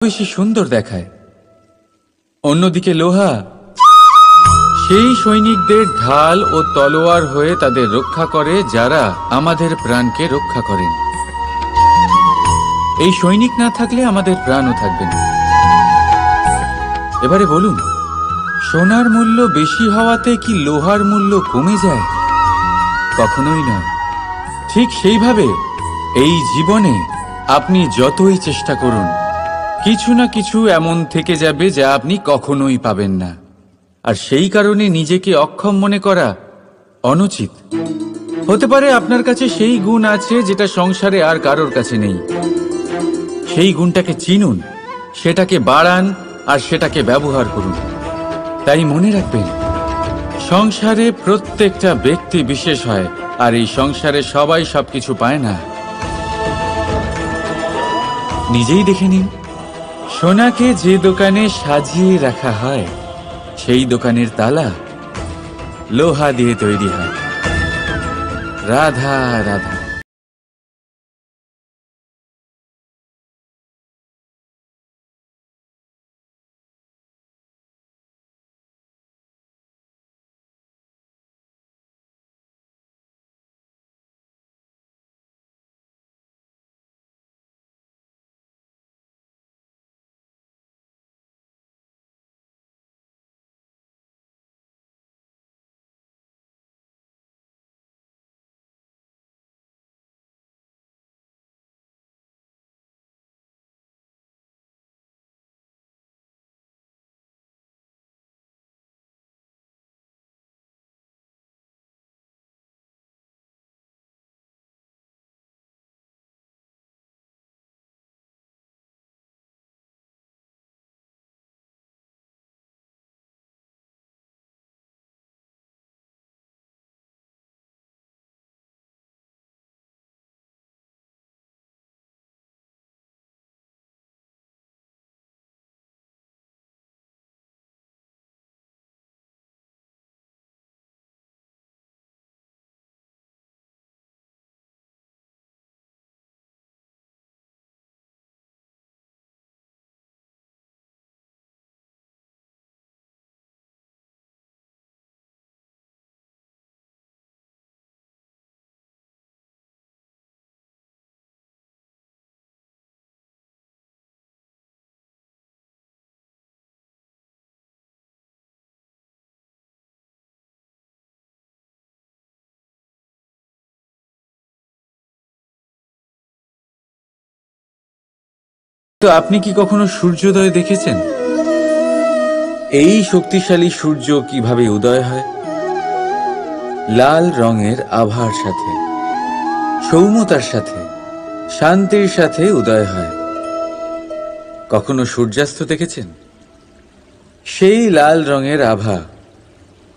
বেশি সুন্দর দেখায়। অন্যদিকে লোহা সেই সৈনিকদের ঢাল ও তলোয়ার হয়ে তাদের রক্ষা করে যারা আমাদের প্রাণকে রক্ষা করেন। এই সৈনিক না থাকলে আমাদের প্রাণও থাকবে না। এবারে বলুন, সোনার মূল্য বেশি হওয়াতে কি লোহার মূল্য কমে যায়? কখনোই নয়। ঠিক সেইভাবে এই জীবনে আপনি যতই চেষ্টা করুন, কিছু না কিছু এমন থেকে যাবে যা আপনি কখনোই পাবেন না। আর সেই কারণে নিজেকে অক্ষম মনে করা অনুচিত। হতে পারে আপনার কাছে সেই গুণ আছে যেটা সংসারে আর কারোর কাছে নেই। সেই গুণটাকে চিনুন, সেটাকে বাড়ান আর সেটাকে ব্যবহার করুন। তাই মনে রাখবেন, সংসারে প্রত্যেকটা ব্যক্তি বিশেষ হয়, আর এই সংসারে সবাই সবকিছু পায় না। নিজেই দেখে নিন, সোনাকে যে দোকানে সাজিয়ে রাখা হয় সেই দোকানের তালা লোহা দিয়ে তৈরি হয়। রাধা রাধা। তো আপনি কি কখনো সূর্যোদয় দেখেছেন? এই শক্তিশালী সূর্য কিভাবে উদয় হয়? লাল রঙের আভার সাথে, সৌম্যতার সাথে, শান্তির সাথে উদয় হয়। কখনো সূর্যাস্ত দেখেছেন? সেই লাল রঙের আভা,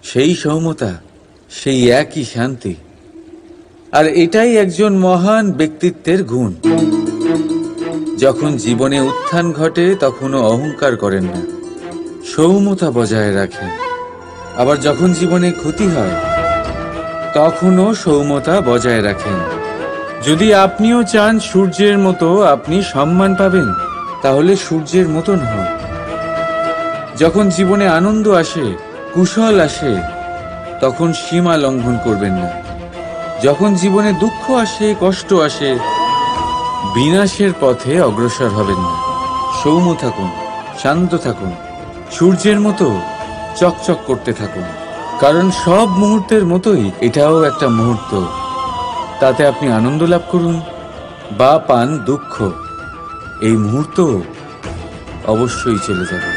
সেই সৌম্যতা, সেই একই শান্তি। আর এটাই একজন মহান ব্যক্তিত্বের গুণ। যখন জীবনে উত্থান ঘটে তখনও অহংকার করেন না, সৌম্যতা বজায় রাখেন। আবার যখন জীবনে ক্ষতি হয় তখনও সৌম্যতা বজায় রাখেন। যদি আপনিও চান সূর্যের মতো আপনি সম্মান পাবেন, তাহলে সূর্যের মতন হন। যখন জীবনে আনন্দ আসে, কুশল আসে, তখন সীমা লঙ্ঘন করবেন না। যখন জীবনে দুঃখ আসে, কষ্ট আসে, বিনাশের পথে অগ্রসর হবেন না। সৌম্য থাকুন, শান্ত থাকুন, সূর্যের মতো চকচক করতে থাকুন। কারণ সব মুহূর্তের মতোই এটাও একটা মুহূর্ত। তাতে আপনি আনন্দ লাভ করুন বা পান দুঃখ, এই মুহূর্ত অবশ্যই চলে যাবে।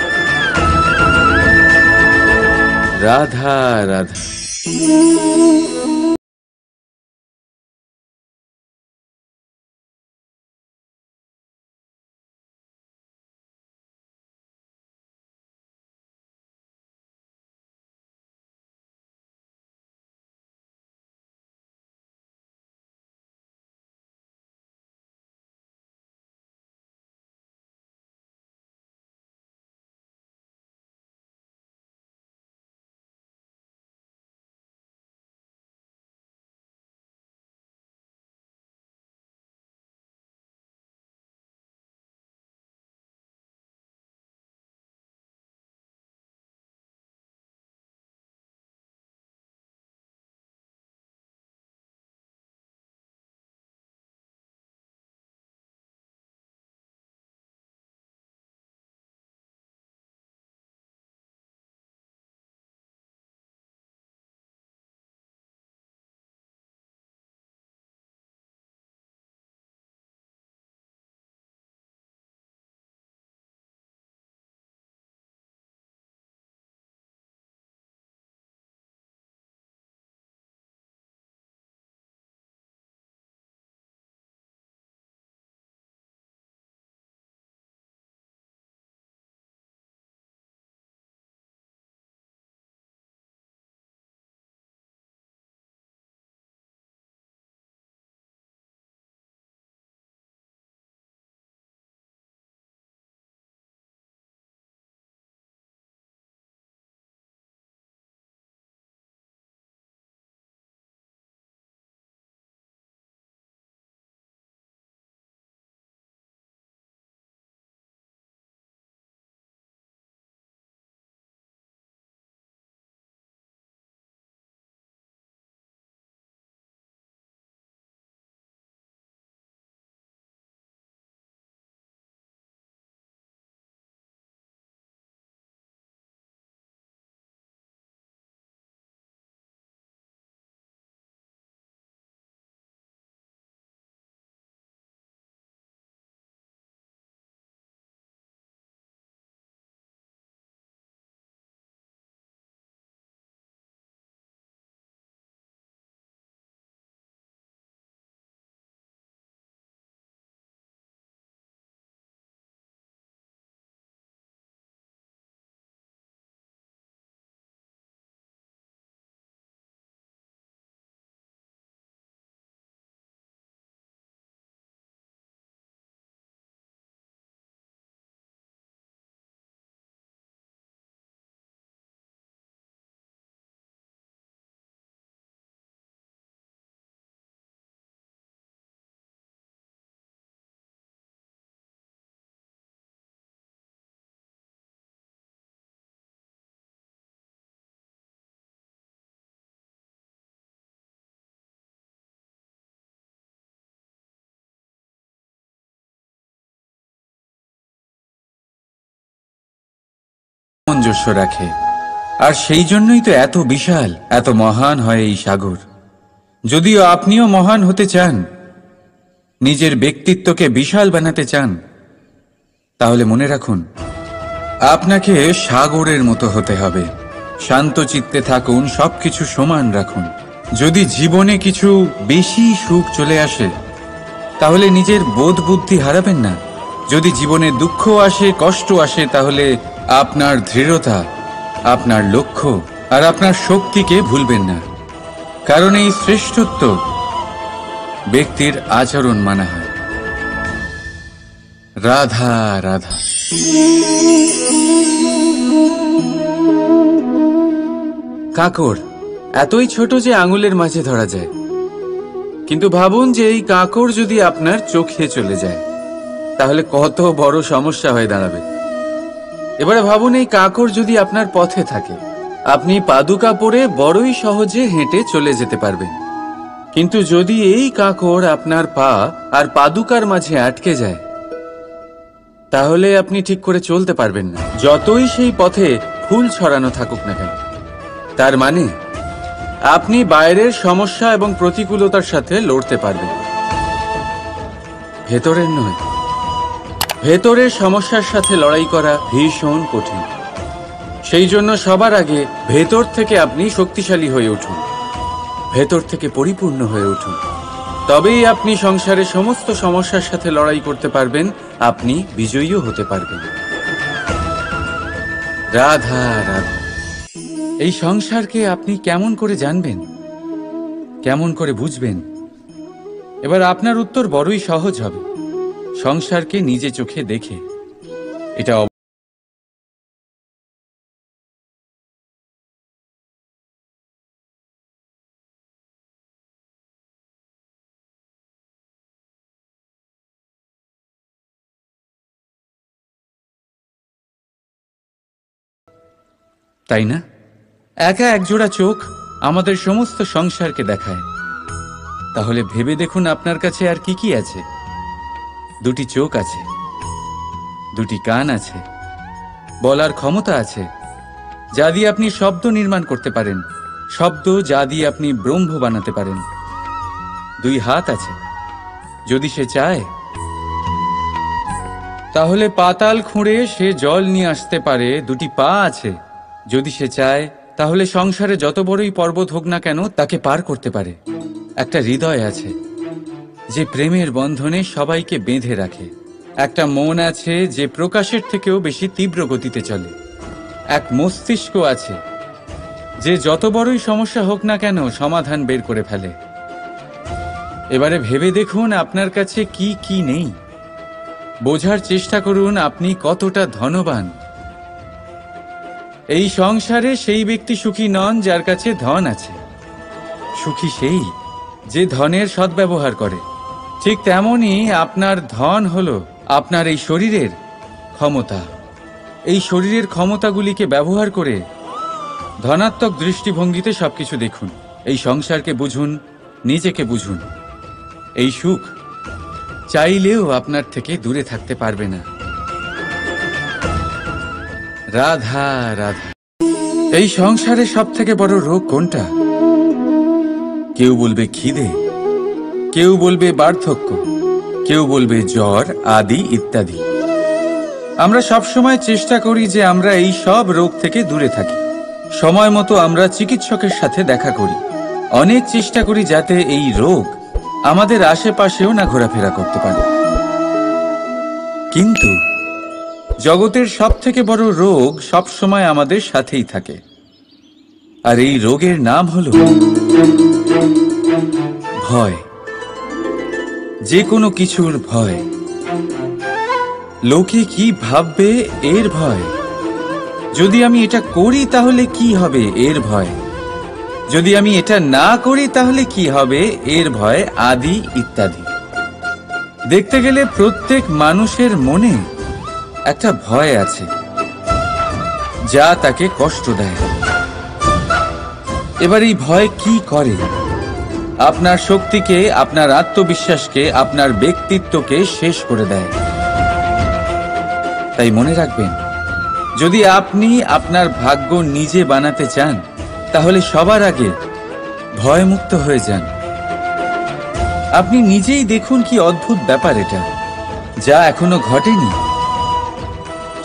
রাধা রাধা। সামঞ্জস্য রাখে। আর সেই জন্যই তো এত বিশাল, এত মহান হয় এই সাগর। যদিও আপনিও মহান হতে চান, নিজের ব্যক্তিত্বকে বিশাল বানাতে চান, তাহলে মনে রাখুন, আপনাকে সাগরের মতো হতে হবে। শান্ত চিত্তে থাকুন, সবকিছু সমান রাখুন। যদি জীবনে কিছু বেশি সুখ চলে আসে, তাহলে নিজের বোধ বুদ্ধি হারাবেন না। যদি জীবনে দুঃখ আসে, কষ্ট আসে, তাহলে আপনার দৃঢ়তা, আপনার লক্ষ্য আর আপনার শক্তিকে ভুলবেন না। কারণ এই শ্রেষ্ঠত্ব ব্যক্তির আচরণ মানা হয়। রাধা রাধা। কাঁকড় এতই ছোট যে আঙুলের মাঝে ধরা যায়, কিন্তু ভাবুন যে এই কাঁকড় যদি আপনার চোখে চলে যায়, তাহলে কত বড় সমস্যা হয়ে দাঁড়াবে। এবারে ভাবুন, এই কাঁকড় যদি আপনার পথে থাকে, আপনি পাদুকা পরে বড়ই সহজে হেঁটে চলে যেতে পারবেন। কিন্তু যদি এই কাঁকড় আপনার পা আর পাদুকার মাঝে আটকে যায়, তাহলে আপনি ঠিক করে চলতে পারবেন না, যতই সেই পথে ফুল ছড়ানো থাকুক না কেন। তার মানে আপনি বাইরের সমস্যা এবং প্রতিকূলতার সাথে লড়তে পারবেন, ভেতরের নয়। ভেতরের সমস্যার সাথে লড়াই করা ভীষণ কঠিন। সেই জন্য সবার আগে ভেতর থেকে আপনি শক্তিশালী হয়ে উঠুন, ভেতর থেকে পরিপূর্ণ হয়ে উঠুন। তবেই আপনি সংসারের সমস্ত সমস্যার সাথে লড়াই করতে পারবেন, আপনি বিজয়ীও হতে পারবেন। রাধা রাধা। এই সংসারকে আপনি কেমন করে জানবেন, কেমন করে বুঝবেন? এবার আপনার উত্তর বড়ই সহজ হবে, সংসারকে নিজে চোখে দেখে। এটা তাই না? একা একজোড়া চোখ আমাদের সমস্ত সংসারকে দেখায়। তাহলে ভেবে দেখুন, আপনার কাছে আর কি কি আছে? দুটি চোখ আছে, দুটি কান আছে, বলার ক্ষমতা আছে, যা দিয়ে আপনি শব্দ নির্মাণ করতে পারেন, শব্দ যা দিয়ে আপনি ব্রহ্ম বানাতে পারেন। দুই হাত আছে, যদি সে চায় তাহলে পাতাল খুঁড়ে সে জল নিয়ে আসতে পারে। দুটি পা আছে, যদি সে চায় তাহলে সংসারে যত বড়ই পর্বত হোক না কেন তাকে পার করতে পারে। একটা হৃদয় আছে, যে প্রেমের বন্ধনে সবাইকে বেঁধে রাখে। একটা মন আছে, যে প্রকাশের থেকেও বেশি তীব্র গতিতে চলে। এক মস্তিষ্ক আছে, যে যত বড়ই সমস্যা হোক না কেন সমাধান বের করে ফেলে। এবারে ভেবে দেখুন, আপনার কাছে কি কি নেই। বোঝার চেষ্টা করুন আপনি কতটা ধনবান। এই সংসারে সেই ব্যক্তি সুখী নন যার কাছে ধন আছে। সুখী সেই যে ধনের সদ্ব্যবহার করে। ঠিক তেমনই আপনার ধন হলো আপনার এই শরীরের ক্ষমতা। এই শরীরের ক্ষমতাগুলিকে ব্যবহার করে ধনাত্মক দৃষ্টিভঙ্গিতে সবকিছু দেখুন। এই সংসারকে বুঝুন, নিজেকে বুঝুন। এই সুখ চাইলেও আপনার থেকে দূরে থাকতে পারবে না। রাধা রাধা। এই সংসারে সব থেকে বড় রোগ কোনটা? কেউ বলবে খিদে, কেউ বলবে বার্ধক্য, কেউ বলবে জ্বর আদি ইত্যাদি। আমরা সবসময় চেষ্টা করি যে আমরা এই সব রোগ থেকে দূরে থাকি। সময় মতো আমরা চিকিৎসকের সাথে দেখা করি। অনেক চেষ্টা করি যাতে এই রোগ আমাদের আশেপাশেও না ঘোরাফেরা করতে পারে। কিন্তু জগতের সব থেকে বড় রোগ সব সময় আমাদের সাথেই থাকে, আর এই রোগের নাম হলো ভয়। যে কোনো কিছুর ভয়। লোকে কি ভাববে এর ভয়। যদি আমি এটা করি তাহলে কি হবে এর ভয়। যদি আমি এটা না করি তাহলে কি হবে এর ভয় আদি ইত্যাদি। দেখতে গেলে প্রত্যেক মানুষের মনে একটা ভয় আছে, যা তাকে কষ্ট দেয়। এবার এই ভয় কি করে? আপনার শক্তিকে, আপনার আত্মবিশ্বাসকে, আপনার ব্যক্তিত্বকে শেষ করে দেয়। তাই মনে রাখবেন, যদি আপনি আপনার ভাগ্য নিজে বানাতে চান তাহলে সবার আগে ভয়মুক্ত হয়ে যান। আপনি নিজেই দেখুন কি অদ্ভুত ব্যাপার এটা, যা এখনো ঘটেনি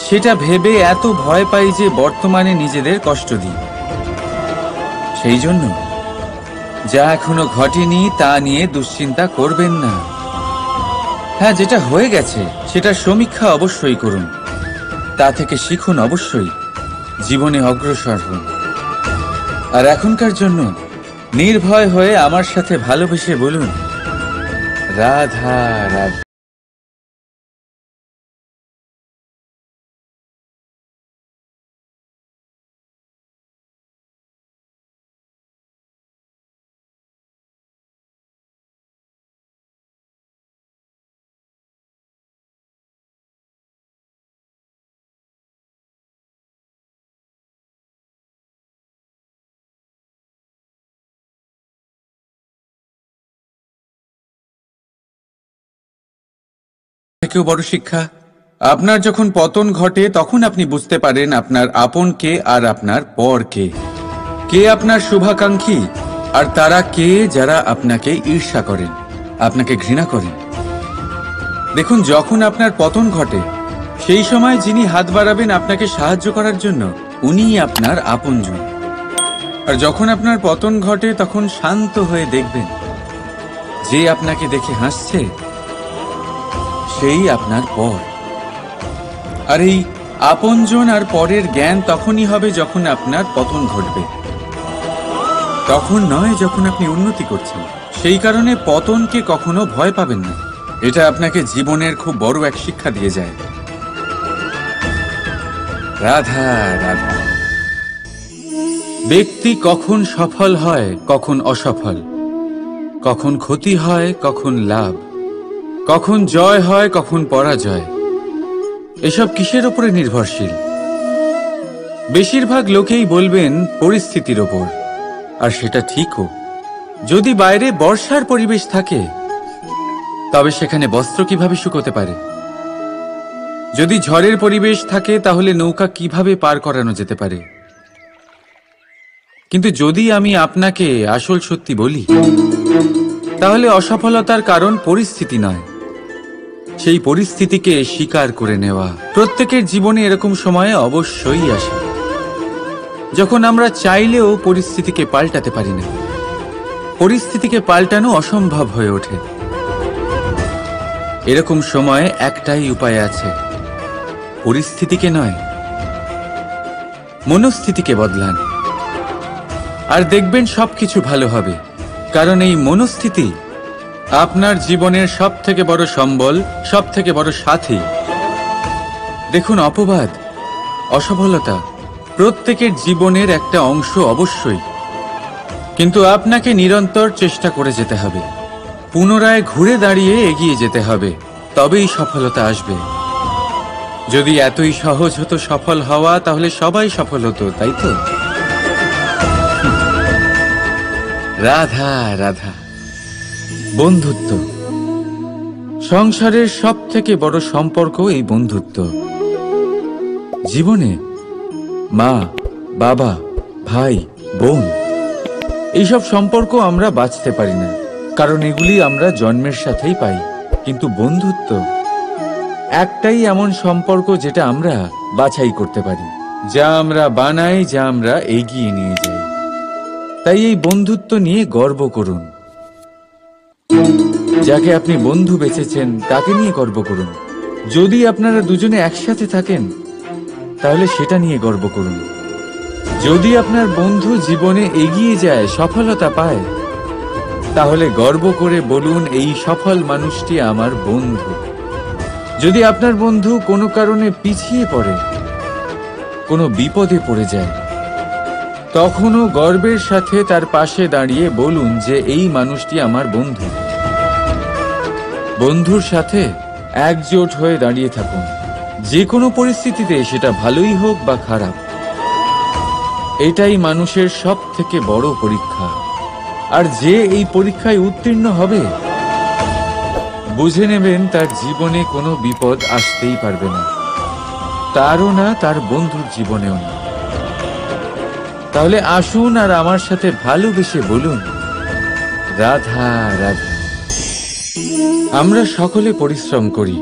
সেটা ভেবে এত ভয় পাই যে বর্তমানে নিজেদের কষ্ট দিই। সেই জন্য যা এখনো ঘটেনি তা নিয়ে দুশ্চিন্তা করবেন না। হ্যাঁ, যেটা হয়ে গেছে সেটার সমীক্ষা অবশ্যই করুন, তা থেকে শিখুন, অবশ্যই জীবনে অগ্রসর হন। আর এখনকার জন্য নির্ভয় হয়ে আমার সাথে ভালোবেসে বলুন, রাধা রাধা। থেকেও বড় শিক্ষা, আপনার যখন পতন ঘটে তখন আপনি বুঝতে পারেন আপনার আপন কে আর আপনার পর কে। কে আপনার শুভাকাঙ্ক্ষী আর তারা কে যারা আপনাকে ঈর্ষা করেন, আপনাকে ঘৃণা করেন। দেখুন, যখন আপনার পতন ঘটে সেই সময় যিনি হাত বাড়াবেন আপনাকে সাহায্য করার জন্য উনিই আপনার আপনজন। আর যখন আপনার পতন ঘটে তখন শান্ত হয়ে দেখবেন যে আপনাকে দেখে হাসছে সেই আপনার পর। আর এই আপনজন আর পরের জ্ঞান তখনই হবে যখন আপনার পতন ঘটবে, তখন নয় যখন আপনি উন্নতি করছেন। সেই কারণে পতনকে কখনো ভয় পাবেন না, এটা আপনাকে জীবনের খুব বড় এক শিক্ষা দিয়ে যায়। রাধা রাধা। ব্যক্তি কখন সফল হয়, কখন অসফল, কখন ক্ষতি হয়, কখন লাভ, কখন জয় হয়, কখন পরাজয়, এসব কিসের উপরে নির্ভরশীল? বেশিরভাগ লোকেই বলবেন পরিস্থিতির ওপর, আর সেটা ঠিকও। যদি বাইরে বর্ষার পরিবেশ থাকে তবে সেখানে বস্ত্র কিভাবে শুকোতে পারে? যদি ঝড়ের পরিবেশ থাকে তাহলে নৌকা কিভাবে পার করানো যেতে পারে? কিন্তু যদি আমি আপনাকে আসল সত্যি বলি, তাহলে অসফলতার কারণ পরিস্থিতি নয়, সেই পরিস্থিতিকে স্বীকার করে নেওয়া। প্রত্যেকের জীবনে এরকম সময়ে অবশ্যই আসে যখন আমরা চাইলেও পরিস্থিতিকে পাল্টাতে পারি না। পরিস্থিতিকে পাল্টানো অসম্ভব হয়ে ওঠে। এরকম সময়ে একটাই উপায় আছে, পরিস্থিতিকে নয়, মনস্থিতিকে বদলান, আর দেখবেন সবকিছু ভালো হবে। কারণ এই মনস্থিতি আপনার জীবনের সব থেকে বড় সম্বল, সব থেকে বড় সাথী। দেখুন, অপবাদ, অসফলতা প্রত্যেকের জীবনের একটা অংশ অবশ্যই, কিন্তু আপনাকে নিরন্তর চেষ্টা করে যেতে হবে, পুনরায় ঘুরে দাঁড়িয়ে এগিয়ে যেতে হবে, তবেই সফলতা আসবে। যদি এতই সহজ হতো সফল হওয়া, তাহলে সবাই সফল হতো, তাই তো? রাধা রাধা। বন্ধুত্ব, সংসারের সব থেকে বড় সম্পর্ক এই বন্ধুত্ব। জীবনে মা, বাবা, ভাই, বোন, এইসব সম্পর্ক আমরা বাঁচতে পারি না, কারণ এগুলি আমরা জন্মের সাথেই পাই। কিন্তু বন্ধুত্ব একটাই এমন সম্পর্ক যেটা আমরা বাছাই করতে পারি, যা আমরা বানাই, যা আমরা এগিয়ে নিয়ে যাই। তাই এই বন্ধুত্ব নিয়ে গর্ব করুন। যাকে আপনি বন্ধু বেছেছেন তাকে নিয়ে গর্ব করুন। যদি আপনারা দুজনে একসাথে থাকেন তাহলে সেটা নিয়ে গর্ব করুন। যদি আপনার বন্ধু জীবনে এগিয়ে যায়, সফলতা পায়, তাহলে গর্ব করে বলুন, এই সফল মানুষটি আমার বন্ধু। যদি আপনার বন্ধু কোনো কারণে পিছিয়ে পড়ে, কোনো বিপদে পড়ে যায়, তখনও গর্বের সাথে তার পাশে দাঁড়িয়ে বলুন যে এই মানুষটি আমার বন্ধু। বন্ধুর সাথে একজোট হয়ে দাঁড়িয়ে থাকুন, যে কোনো পরিস্থিতিতে, সেটা ভালোই হোক বা খারাপ। এটাই মানুষের সব থেকে বড় পরীক্ষা। আর যে এই পরীক্ষায় উত্তীর্ণ হবে, বুঝে নেবেন তার জীবনে কোনো বিপদ আসতেই পারবে না। তারও না, তার বন্ধুর জীবনেও না। তাহলে আসুন আর আমার সাথে ভালোবেসে বলুন, রাধা রাধা। আমরা সকলে পরিশ্রম করি,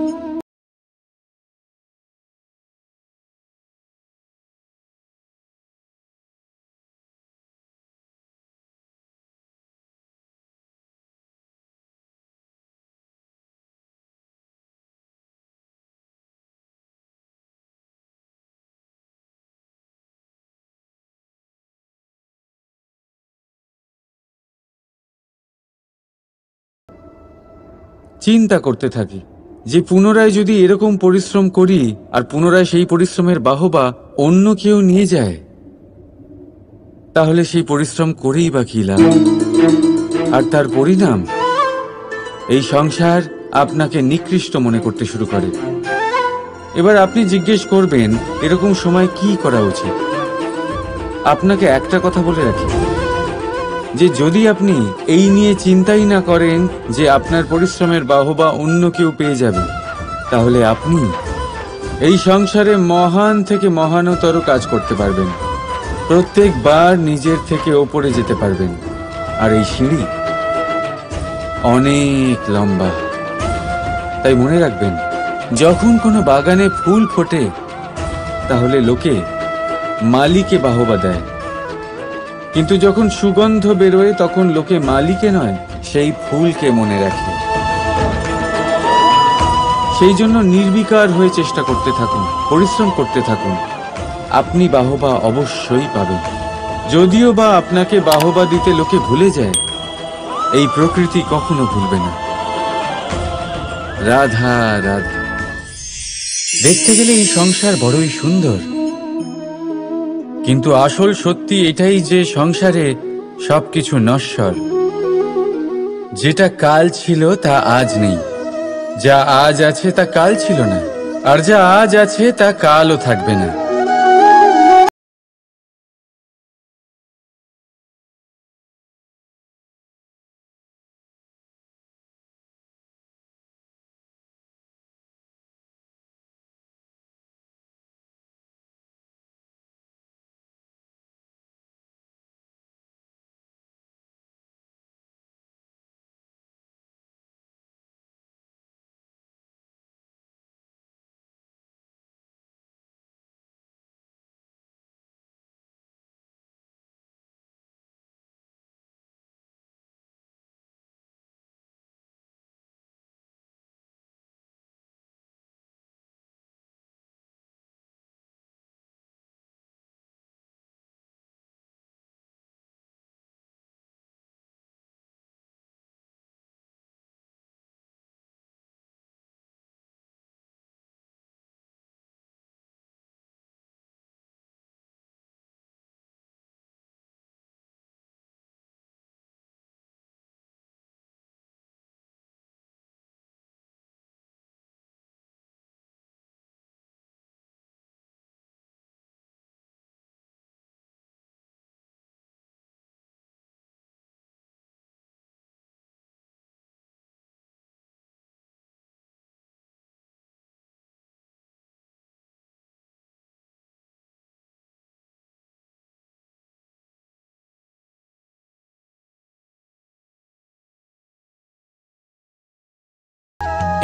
চিন্তা করতে থাকি যে পুনরায় যদি এরকম পরিশ্রম করি আর পুনরায় সেই পরিশ্রমের বাহবা অন্য কেউ নিয়ে যায়, তাহলে সেই পরিশ্রম করেই বা কি লাভ? আর তার পরিণাম, এই সংসার আপনাকে নিকৃষ্ট মনে করতে শুরু করে। এবার আপনি জিজ্ঞেস করবেন, এরকম সময় কি করা উচিত? আপনাকে একটা কথা বলে রাখি, যে যদি আপনি এই নিয়ে চিন্তাই না করেন যে আপনার পরিশ্রমের বাহবা অন্য কেউ পেয়ে যাবে, তাহলে আপনি এই সংসারে মহান থেকে মহানতর কাজ করতে পারবেন। প্রত্যেকবার নিজের থেকে ওপরে যেতে পারবেন। আর এই সিঁড়ি অনেক লম্বা। তাই মনে রাখবেন, যখন কোনো বাগানে ফুল ফোটে, তাহলে লোকে মালিকে বাহবা দেয়, কিন্তু যখন সুগন্ধ বেরোয় তখন লোকে মালিকে নয়, সেই ফুলকে মনে রাখে। সেই জন্য নির্বিকার হয়ে চেষ্টা করতে থাকুন, পরিশ্রম করতে থাকুন। আপনি বাহবা অবশ্যই পাবেন। যদিও বা আপনাকে বাহবা দিতে লোকে ভুলে যায়, এই প্রকৃতি কখনো ভুলবে না। রাধা রাধা। দেখতে গেলে এই সংসার বড়ই সুন্দর, কিন্তু আসল সত্যি এটাই যে সংসারে সবকিছু নশ্বর। যেটা কাল ছিল তা আজ নেই, যা আজ আছে তা কাল ছিল না, আর যা আজ আছে তা কালও থাকবে না।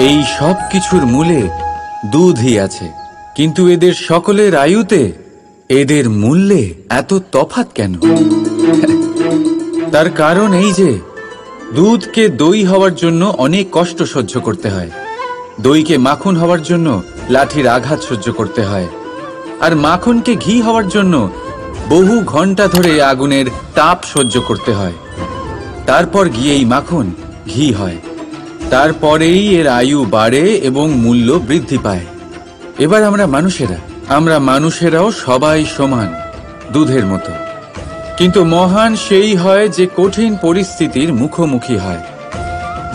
এই সব কিছুর মূলে দুধই আছে, কিন্তু এদের সকলের আয়ুতে, এদের মূল্যে এত তফাৎ কেন? তার কারণ এই যে দুধকে দই হওয়ার জন্য অনেক কষ্ট সহ্য করতে হয়, দইকে মাখন হওয়ার জন্য লাঠির আঘাত সহ্য করতে হয়, আর মাখনকে ঘি হওয়ার জন্য বহু ঘন্টা ধরে আগুনের তাপ সহ্য করতে হয়। তারপর গিয়েই মাখন ঘি হয়, তারপরেই এর আয়ু বাড়ে এবং মূল্য বৃদ্ধি পায়। এবার আমরা মানুষেরাও সবাই সমান, দুধের মতো। কিন্তু মহান সেই হয় যে কঠিন পরিস্থিতির মুখোমুখি হয়,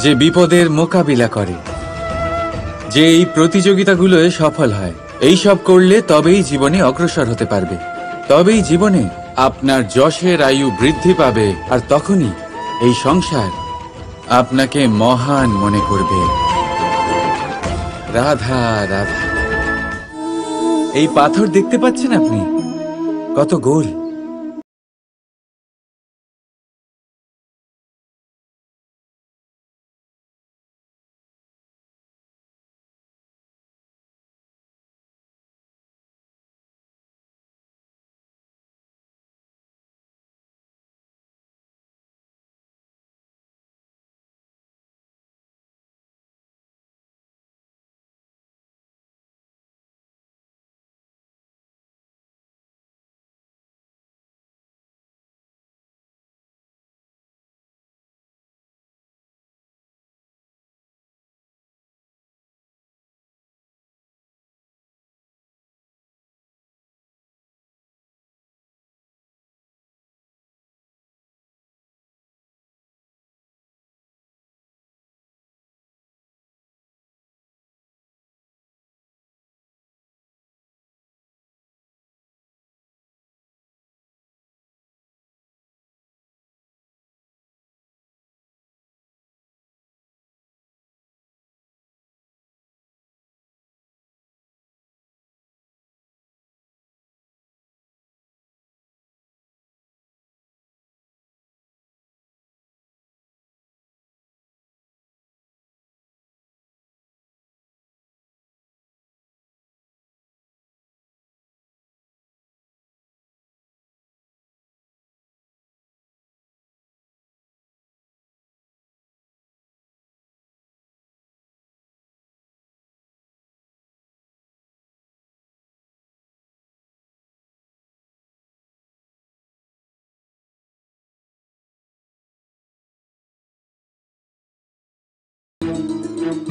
যে বিপদের মোকাবিলা করে, যে এই প্রতিযোগিতাগুলোয় সফল হয়। এই সব করলে তবেই জীবনে অগ্রসর হতে পারবে, তবেই জীবনে আপনার যশের আয়ু বৃদ্ধি পাবে, আর তখনই এই সংসার আপনাকে মহান মনে করবে। রাধা রাধা। এই পাথর দেখতে পাচ্ছেন আপনি? কত গোল।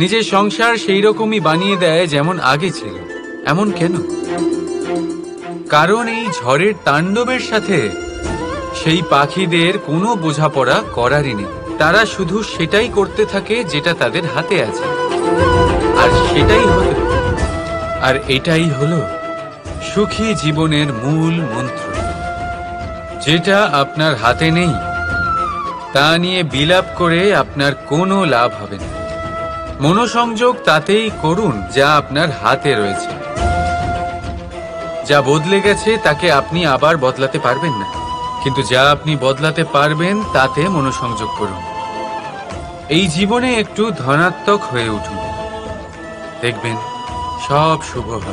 নিজের সংসার সেই রকমই বানিয়ে দেয় যেমন আগে ছিল। এমন কেন? কারণ এই ঝড়ের তাণ্ডবের সাথে সেই পাখিদের কোনো বোঝাপড়া করারই নেই। তারা শুধু সেটাই করতে থাকে যেটা তাদের হাতে আছে, আর এটাই হলো সুখী জীবনের মূল মন্ত্র। যেটা আপনার হাতে নেই তা নিয়ে বিলাপ করে আপনার কোনো লাভ হবে না। মনোসংযোগ তাতেই করুন যা আপনার হাতে রয়েছে। যা বদলে গেছে তাকে আপনি আবার বদলাতে পারবেন না, কিন্তু যা আপনি বদলাতে পারবেন তাতে মনোসংযোগ করুন। এই জীবনে একটু ধনাত্মক হয়ে উঠুন, দেখবেন সব শুভ হবে।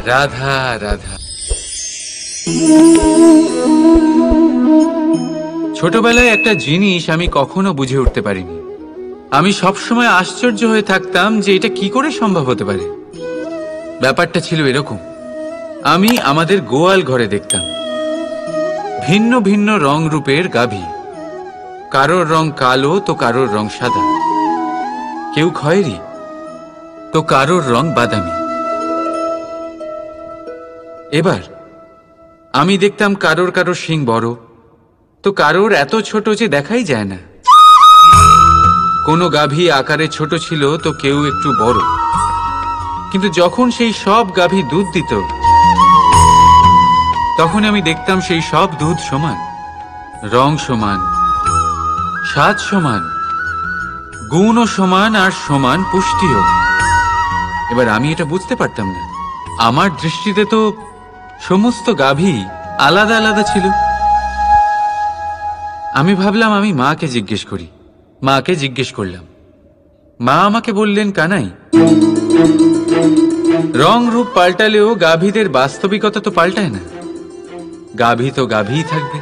রাধা রাধা। ছোটবেলায় একটা জিনিস আমি কখনো বুঝে উঠতে পারিনি। আমি সবসময় আশ্চর্য হয়ে থাকতাম যে এটা কি করে সম্ভব হতে পারে। ব্যাপারটা ছিল এরকম, আমি আমাদের গোয়াল ঘরে দেখতাম ভিন্ন ভিন্ন রং রূপের গাভী। কারোর রং কালো তো কারোর রং সাদা, কেউ খয়েরি তো কারোর রং বাদামি। এবার আমি দেখতাম কারোর কারোর শিং বড় তো কারোর এত ছোট যে দেখাই যায় না। কোনো গাভী আকারে ছোট ছিল তো কেউ একটু বড়। কিন্তু যখন সেই সব গাভী দুধ দিত তখন আমি দেখতাম সেই সব দুধ সমান, রং সমান, স্বাদ সমান, গুণও সমান, আর সমান পুষ্টিও। এবার আমি এটা বুঝতে পারতাম না। আমার দৃষ্টিতে তো সমস্ত গাভী আলাদা আলাদা ছিল। আমি ভাবলাম আমি মাকে জিজ্ঞেস করি। মাকে জিজ্ঞেস করলাম। মা আমাকে বললেন, কানাই, রং রূপ পাল্টালেও গাভীদের বাস্তবিকতা তো পাল্টায় না। গাভী তো গাভীই থাকবে।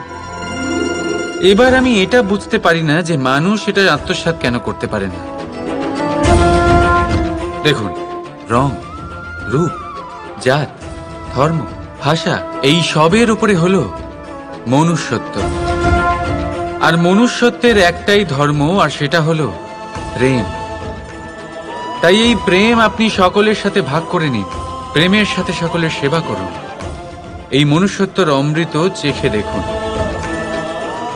এবার আমি এটা বুঝতে পারি না যে মানুষ এটা আত্মসাৎ কেন করতে পারে না। দেখুন, রং, রূপ, জাত, ধর্ম, ভাষা, এই সবের উপরে হলো মনুষ্যত্ব। আর মনুষ্যত্বের একটাই ধর্ম, আর সেটা হলো প্রেম। তাই এই প্রেম আপনি সকলের সাথে ভাগ করে নিন। প্রেমের সাথে সকলের সেবা করুন। এই মনুষ্যত্বর অমৃত চেখে দেখুন,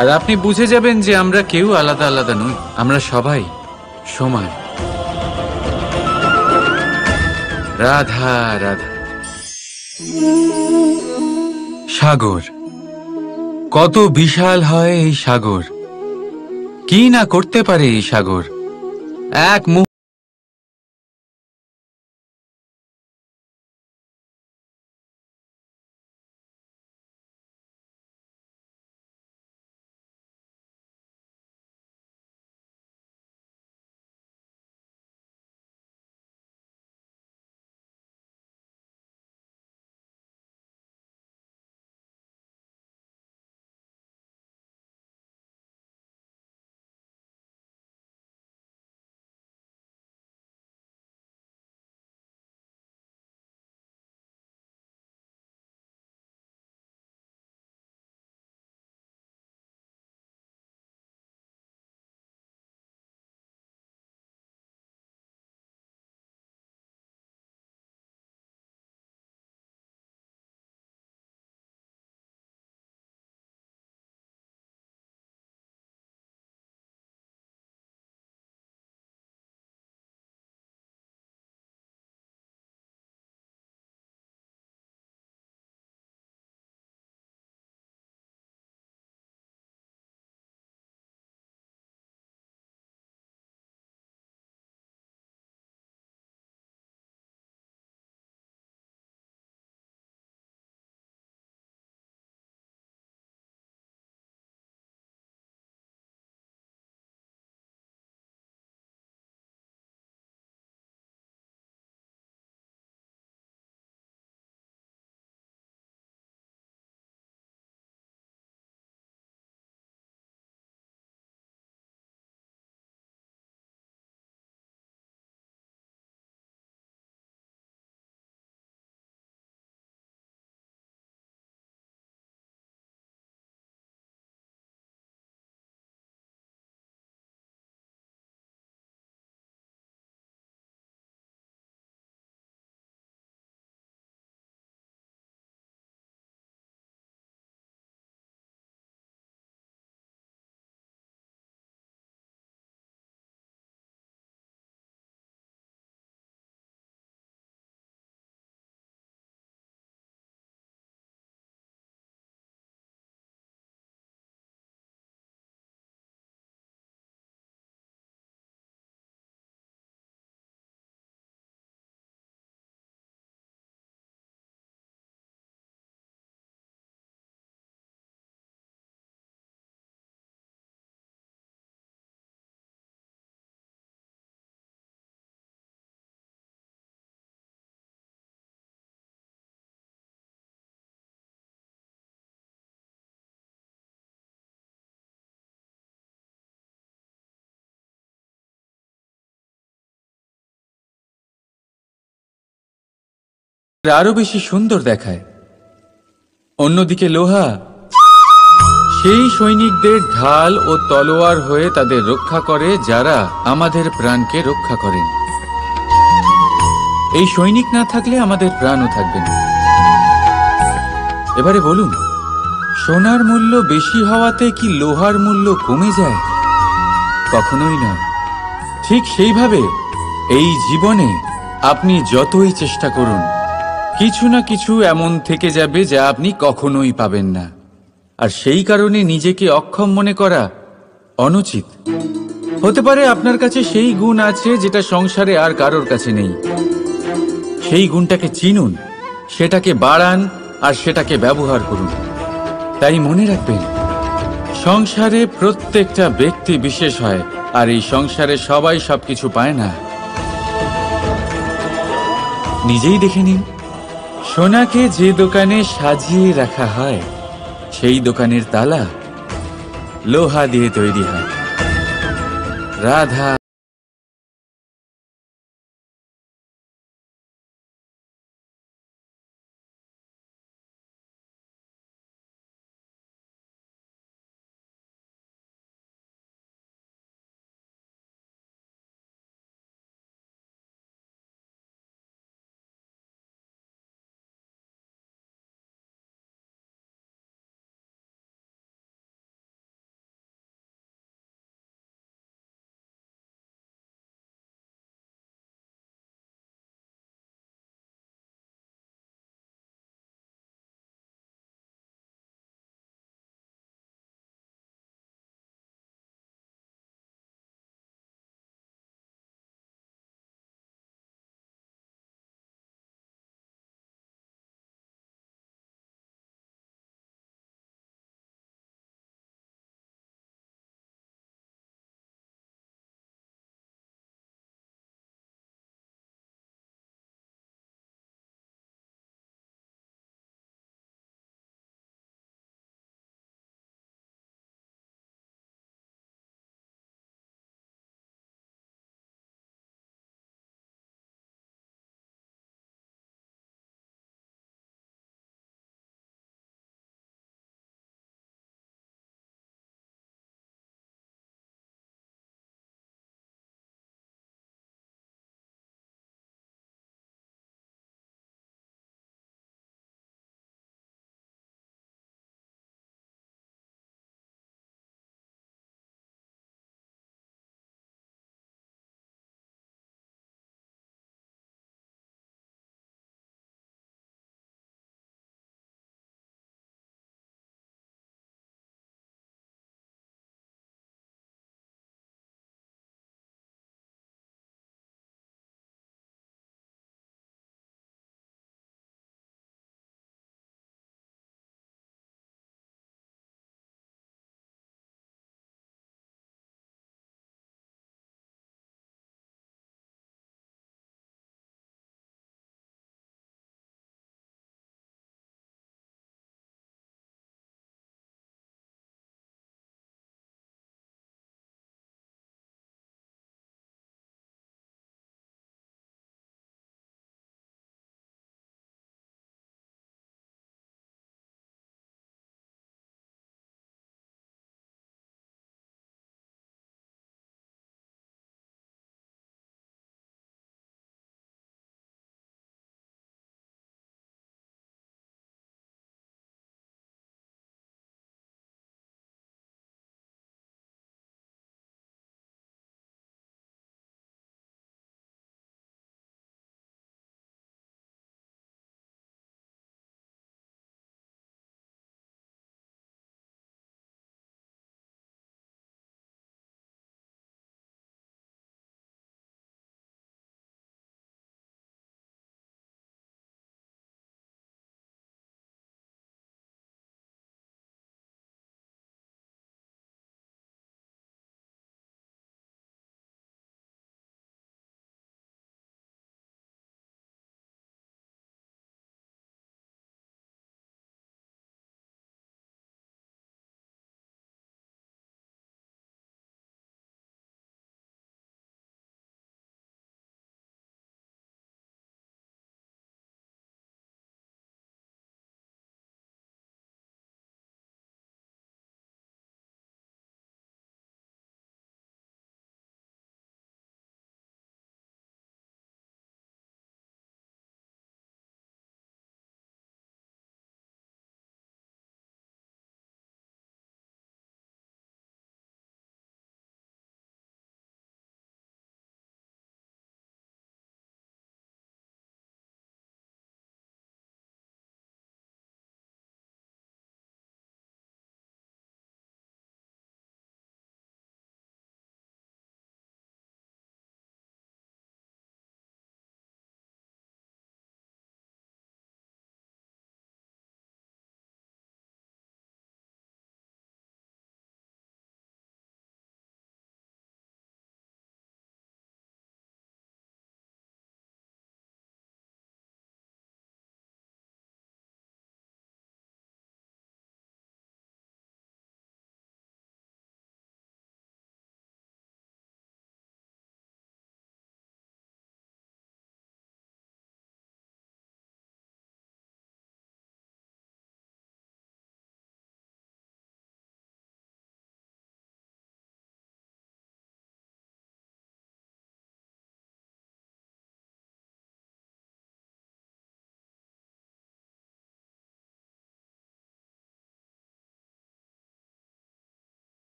আর আপনি বুঝে যাবেন যে আমরা কেউ আলাদা আলাদা নই, আমরা সবাই সমান। রাধা রাধা। সাগর, কত বিশাল হয় এই সাগর! কি না করতে পারে এই সাগর! এক আরো বেশি সুন্দর দেখায়। অন্যদিকে লোহা সেই সৈনিকদের ঢাল ও তলোয়ার হয়ে তাদের রক্ষা করে যারা আমাদের প্রাণকে রক্ষা করেন। এই সৈনিক না থাকলে আমাদের প্রাণও থাকবে না। এবারে বলুন, সোনার মূল্য বেশি হওয়াতে কি লোহার মূল্য কমে যায়? কখনোই নয়। ঠিক সেইভাবে এই জীবনে আপনি যতই চেষ্টা করুন, কিছু না কিছু এমন থেকে যাবে যা আপনি কখনোই পাবেন না। আর সেই কারণে নিজেকে অক্ষম মনে করা অনুচিত। হতে পারে আপনার কাছে সেই গুণ আছে যেটা সংসারে আর কারোর কাছে নেই। সেই গুণটাকে চিনুন, সেটাকে বাড়ান আর সেটাকে ব্যবহার করুন। তাই মনে রাখবেন, সংসারে প্রত্যেকটা ব্যক্তি বিশেষ হয়, আর এই সংসারে সবাই সবকিছু পায় না। নিজেই দেখে নিন, সোনাকে যে দোকানে সাজিয়ে রাখা হয় সেই দোকানের তালা লোহা দিয়ে তৈরি হয়। রাধা